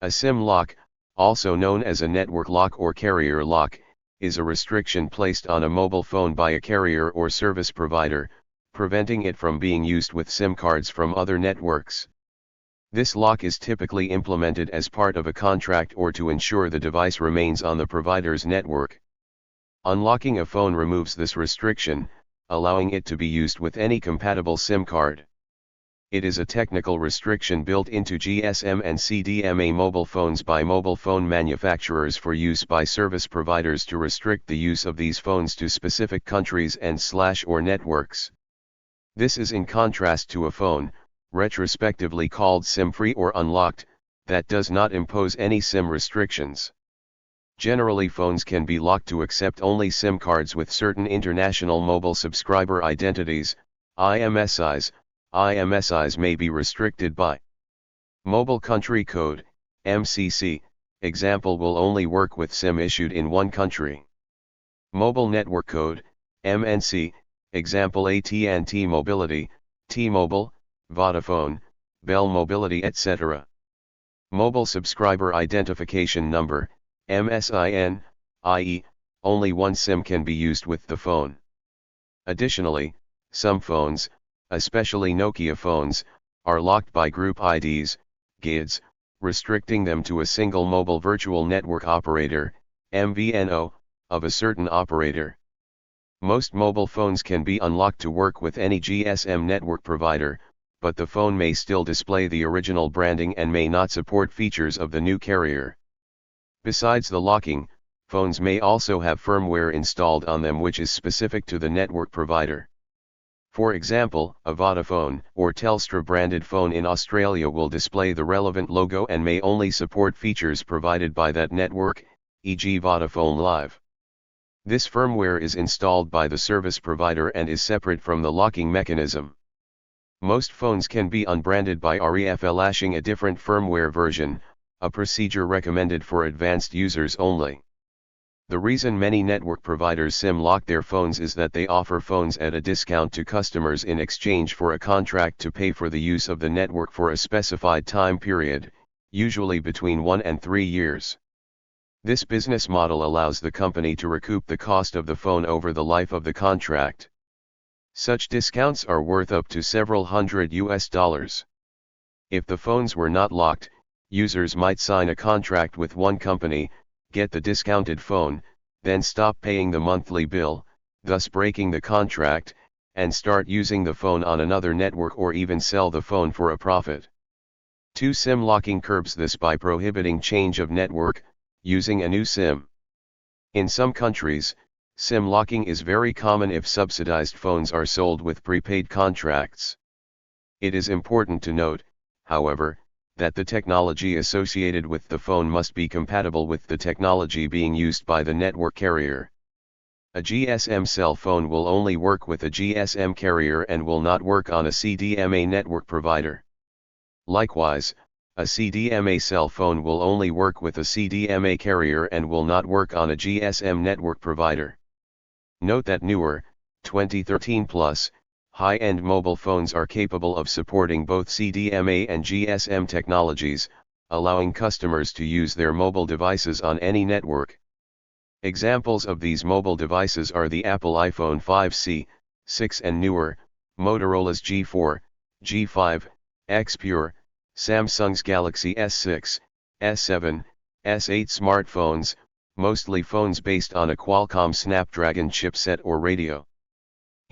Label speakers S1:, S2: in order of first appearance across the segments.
S1: A SIM lock, also known as a network lock or carrier lock, is a restriction placed on a mobile phone by a carrier or service provider, preventing it from being used with SIM cards from other networks. This lock is typically implemented as part of a contract or to ensure the device remains on the provider's network. Unlocking a phone removes this restriction, allowing it to be used with any compatible SIM card. It is a technical restriction built into GSM and CDMA mobile phones by mobile phone manufacturers for use by service providers to restrict the use of these phones to specific countries and/or networks. This is in contrast to a phone, retrospectively called SIM-free or unlocked, that does not impose any SIM restrictions. Generally, phones can be locked to accept only SIM cards with certain international mobile subscriber identities, IMSIs. IMSIs may be restricted by Mobile Country Code, MCC, example will only work with SIM issued in one country. Mobile Network Code, MNC, example AT&T Mobility, T-Mobile, Vodafone, Bell Mobility etc. Mobile Subscriber Identification Number, MSIN, i.e., only one SIM can be used with the phone. Additionally, some phones, especially Nokia phones, are locked by group IDs, GIDs, restricting them to a single mobile virtual network operator, MVNO, of a certain operator. Most mobile phones can be unlocked to work with any GSM network provider, but the phone may still display the original branding and may not support features of the new carrier. Besides the locking, phones may also have firmware installed on them which is specific to the network provider. For example, a Vodafone or Telstra branded phone in Australia will display the relevant logo and may only support features provided by that network, e.g. Vodafone Live. This firmware is installed by the service provider and is separate from the locking mechanism. Most phones can be unbranded by reflashing a different firmware version, a procedure recommended for advanced users only. The reason many network providers SIM lock their phones is that they offer phones at a discount to customers in exchange for a contract to pay for the use of the network for a specified time period, usually between 1 and 3 years. This business model allows the company to recoup the cost of the phone over the life of the contract. Such discounts are worth up to several hundred US. If the phones were not locked, users might sign a contract with one company, get the discounted phone, then stop paying the monthly bill, thus breaking the contract, and start using the phone on another network or even sell the phone for a profit. SIM locking curbs this by prohibiting change of network, using a new SIM. In some countries, SIM locking is very common if subsidized phones are sold with prepaid contracts. It is important to note, however, that the technology associated with the phone must be compatible with the technology being used by the network carrier. A GSM cell phone will only work with a GSM carrier and will not work on a CDMA network provider. Likewise, a CDMA cell phone will only work with a CDMA carrier and will not work on a GSM network provider. Note that newer, 2013 plus, high-end mobile phones are capable of supporting both CDMA and GSM technologies, allowing customers to use their mobile devices on any network. Examples of these mobile devices are the Apple iPhone 5C, 6 and newer, Motorola's G4, G5, X Pure, Samsung's Galaxy S6, S7, S8 smartphones, mostly phones based on a Qualcomm Snapdragon chipset or radio.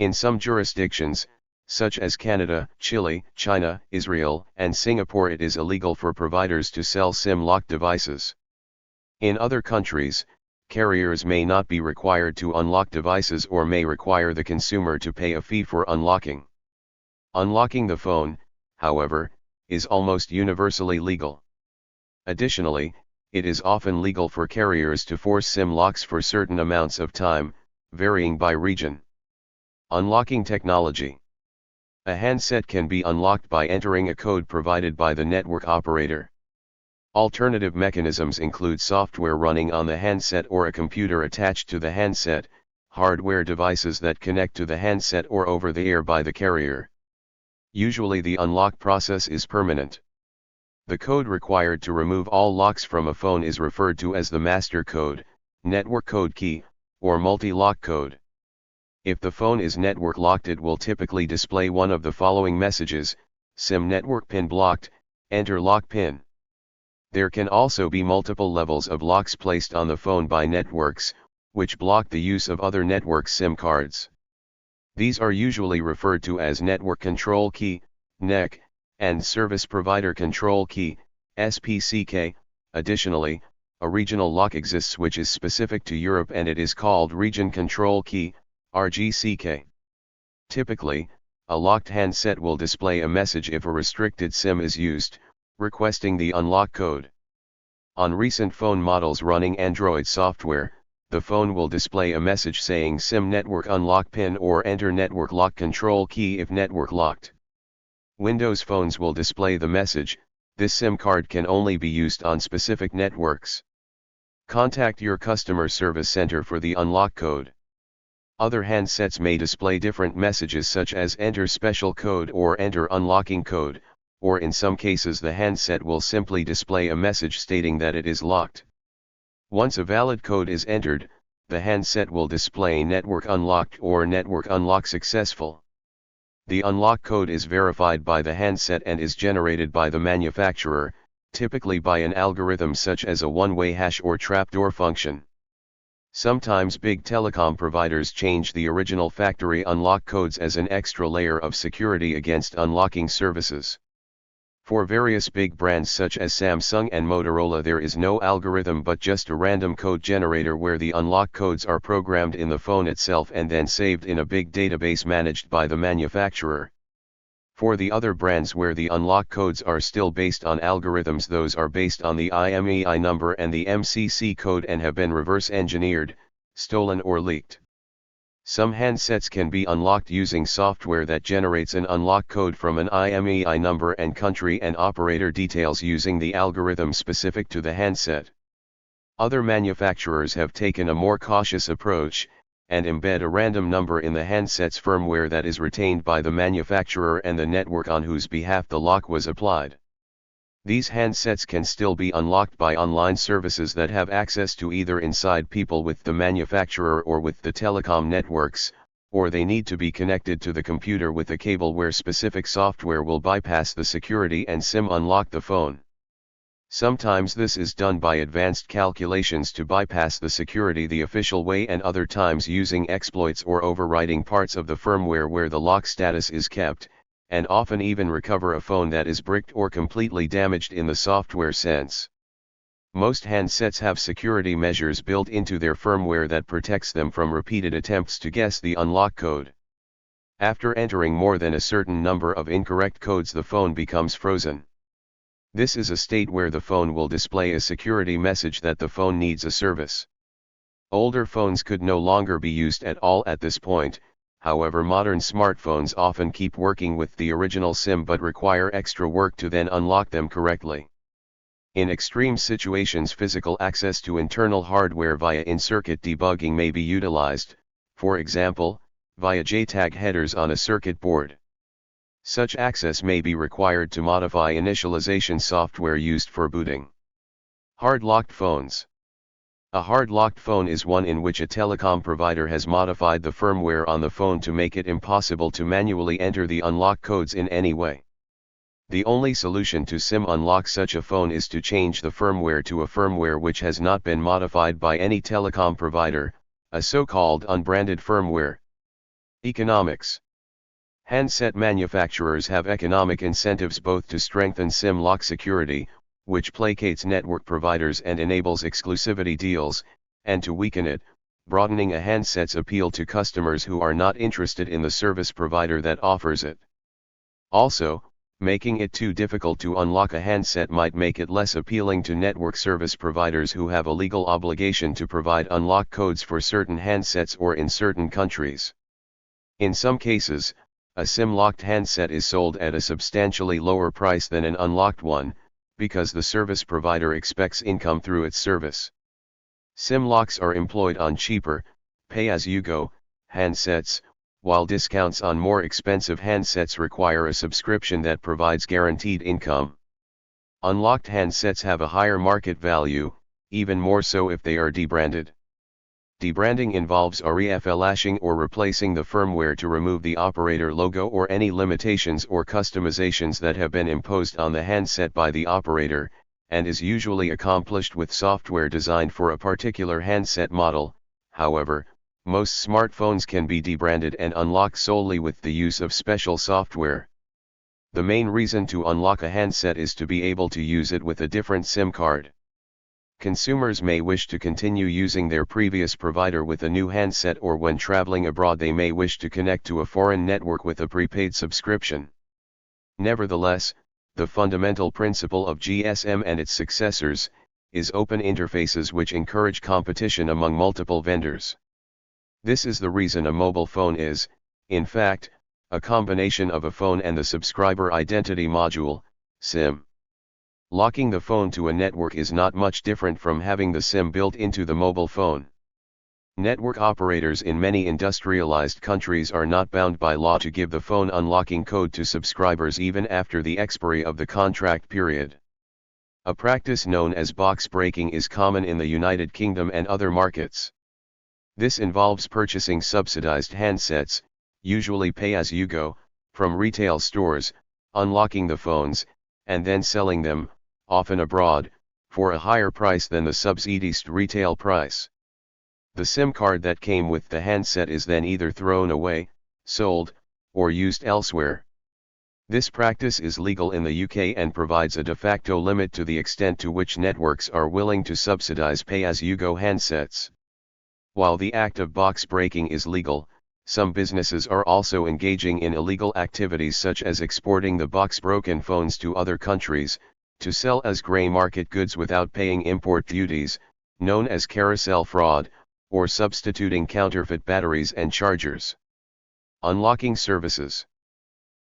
S1: In some jurisdictions, such as Canada, Chile, China, Israel, and Singapore, it is illegal for providers to sell SIM-locked devices. In other countries, carriers may not be required to unlock devices or may require the consumer to pay a fee for unlocking. Unlocking the phone, however, is almost universally legal. Additionally, it is often legal for carriers to force SIM locks for certain amounts of time, varying by region. Unlocking technology. A handset can be unlocked by entering a code provided by the network operator. Alternative mechanisms include software running on the handset or a computer attached to the handset, hardware devices that connect to the handset or over the air by the carrier. Usually the unlock process is permanent. The code required to remove all locks from a phone is referred to as the master code, network code key, or multi-lock code. If the phone is network locked, it will typically display one of the following messages: SIM network pin blocked, enter lock pin. There can also be multiple levels of locks placed on the phone by networks, which block the use of other network SIM cards. These are usually referred to as network control key, NEC, and service provider control key, SPCK. Additionally, a regional lock exists which is specific to Europe, and it is called region control key, RGCK. Typically, a locked handset will display a message if a restricted SIM is used, requesting the unlock code. On recent phone models running Android software, the phone will display a message saying SIM network unlock pin or enter network lock control key if network locked. Windows phones will display the message, this SIM card can only be used on specific networks. Contact your customer service center for the unlock code. Other handsets may display different messages such as enter special code or enter unlocking code, or in some cases the handset will simply display a message stating that it is locked. Once a valid code is entered, the handset will display network unlocked or network unlock successful. The unlock code is verified by the handset and is generated by the manufacturer, typically by an algorithm such as a one-way hash or trapdoor function. Sometimes big telecom providers change the original factory unlock codes as an extra layer of security against unlocking services. For various big brands such as Samsung and Motorola, there is no algorithm but just a random code generator where the unlock codes are programmed in the phone itself and then saved in a big database managed by the manufacturer. For the other brands where the unlock codes are still based on algorithms, those are based on the IMEI number and the MCC code and have been reverse engineered, stolen or leaked. Some handsets can be unlocked using software that generates an unlock code from an IMEI number and country and operator details using the algorithm specific to the handset. Other manufacturers have taken a more cautious approach, and embed a random number in the handset's firmware that is retained by the manufacturer and the network on whose behalf the lock was applied. These handsets can still be unlocked by online services that have access to either inside people with the manufacturer or with the telecom networks, or they need to be connected to the computer with a cable where specific software will bypass the security and SIM unlock the phone. Sometimes this is done by advanced calculations to bypass the security the official way, and other times using exploits or overwriting parts of the firmware where the lock status is kept, and often even recover a phone that is bricked or completely damaged in the software sense. Most handsets have security measures built into their firmware that protects them from repeated attempts to guess the unlock code. After entering more than a certain number of incorrect codes, the phone becomes frozen. This is a state where the phone will display a security message that the phone needs a service. Older phones could no longer be used at all at this point. However, modern smartphones often keep working with the original SIM but require extra work to then unlock them correctly. In extreme situations, physical access to internal hardware via in-circuit debugging may be utilized, for example, via JTAG headers on a circuit board. Such access may be required to modify initialization software used for booting. Hard-locked phones. A hard-locked phone is one in which a telecom provider has modified the firmware on the phone to make it impossible to manually enter the unlock codes in any way. The only solution to SIM unlock such a phone is to change the firmware to a firmware which has not been modified by any telecom provider, a so-called unbranded firmware. Economics. Handset manufacturers have economic incentives both to strengthen SIM lock security, which placates network providers and enables exclusivity deals, and to weaken it, broadening a handset's appeal to customers who are not interested in the service provider that offers it. Also, making it too difficult to unlock a handset might make it less appealing to network service providers who have a legal obligation to provide unlock codes for certain handsets or in certain countries. In some cases, a SIM-locked handset is sold at a substantially lower price than an unlocked one, because the service provider expects income through its service. SIM locks are employed on cheaper, pay-as-you-go, handsets, while discounts on more expensive handsets require a subscription that provides guaranteed income. Unlocked handsets have a higher market value, even more so if they are debranded. Debranding involves reflashing or replacing the firmware to remove the operator logo or any limitations or customizations that have been imposed on the handset by the operator, and is usually accomplished with software designed for a particular handset model. However, most smartphones can be debranded and unlocked solely with the use of special software. The main reason to unlock a handset is to be able to use it with a different SIM card. Consumers may wish to continue using their previous provider with a new handset, or when traveling abroad they may wish to connect to a foreign network with a prepaid subscription. Nevertheless, the fundamental principle of GSM and its successors is open interfaces which encourage competition among multiple vendors. This is the reason a mobile phone is, in fact, a combination of a phone and the subscriber identity module, SIM. Locking the phone to a network is not much different from having the SIM built into the mobile phone. Network operators in many industrialized countries are not bound by law to give the phone unlocking code to subscribers even after the expiry of the contract period. A practice known as box breaking is common in the United Kingdom and other markets. This involves purchasing subsidized handsets, usually pay-as-you-go, from retail stores, unlocking the phones, and then selling them, often abroad, for a higher price than the subsidized retail price. The SIM card that came with the handset is then either thrown away, sold, or used elsewhere. This practice is legal in the UK and provides a de facto limit to the extent to which networks are willing to subsidize pay-as-you-go handsets. While the act of box breaking is legal, some businesses are also engaging in illegal activities such as exporting the box-broken phones to other countries, to sell as grey market goods without paying import duties, known as carousel fraud, or substituting counterfeit batteries and chargers. Unlocking services.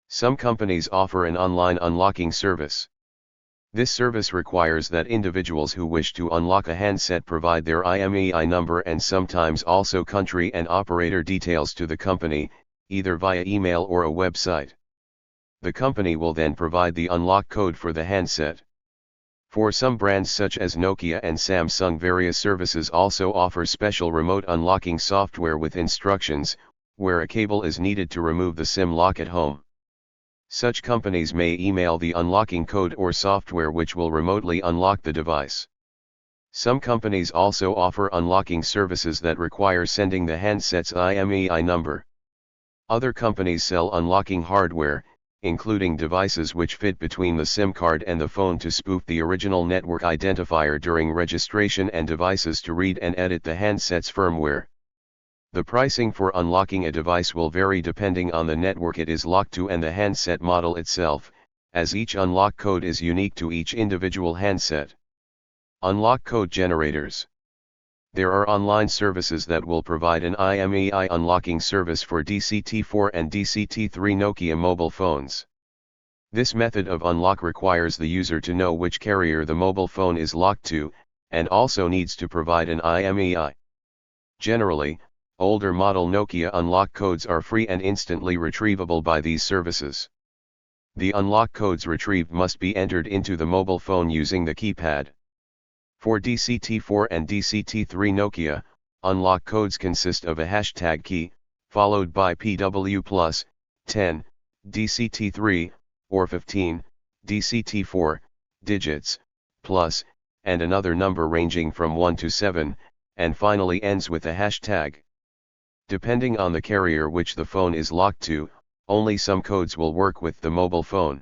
S1: Some companies offer an online unlocking service. This service requires that individuals who wish to unlock a handset provide their IMEI number and sometimes also country and operator details to the company, either via email or a website. The company will then provide the unlock code for the handset. For some brands such as Nokia and Samsung, various services also offer special remote unlocking software with instructions, where a cable is needed to remove the SIM lock at home. Such companies may email the unlocking code or software which will remotely unlock the device. Some companies also offer unlocking services that require sending the handset's IMEI number. Other companies sell unlocking hardware, including devices which fit between the SIM card and the phone to spoof the original network identifier during registration, and devices to read and edit the handset's firmware. The pricing for unlocking a device will vary depending on the network it is locked to and the handset model itself, as each unlock code is unique to each individual handset. Unlock code generators. There are online services that will provide an IMEI unlocking service for DCT4 and DCT3 Nokia mobile phones. This method of unlock requires the user to know which carrier the mobile phone is locked to, and also needs to provide an IMEI. Generally, older model Nokia unlock codes are free and instantly retrievable by these services. The unlock codes retrieved must be entered into the mobile phone using the keypad. For DCT4 and DCT3 Nokia, unlock codes consist of a hashtag key, followed by PW+, 10, DCT3, or 15, DCT4, digits, plus, and another number ranging from 1 to 7, and finally ends with a hashtag. Depending on the carrier which the phone is locked to, only some codes will work with the mobile phone.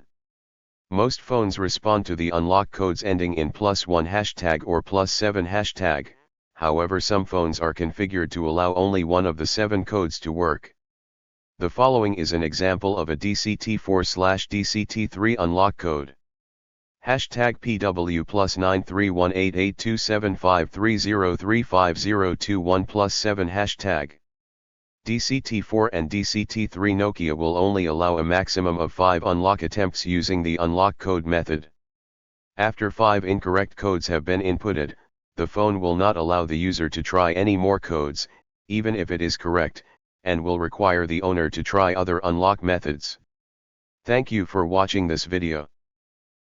S1: Most phones respond to the unlock codes ending in +1 hashtag or +7 hashtag, however some phones are configured to allow only one of the 7 codes to work. The following is an example of a DCT4/DCT3 unlock code. Hashtag PW +931882753035021 +7 hashtag. DCT4 and DCT3 Nokia will only allow a maximum of 5 unlock attempts using the unlock code method. After 5 incorrect codes have been inputted, the phone will not allow the user to try any more codes, even if it is correct, and will require the owner to try other unlock methods. Thank you for watching this video.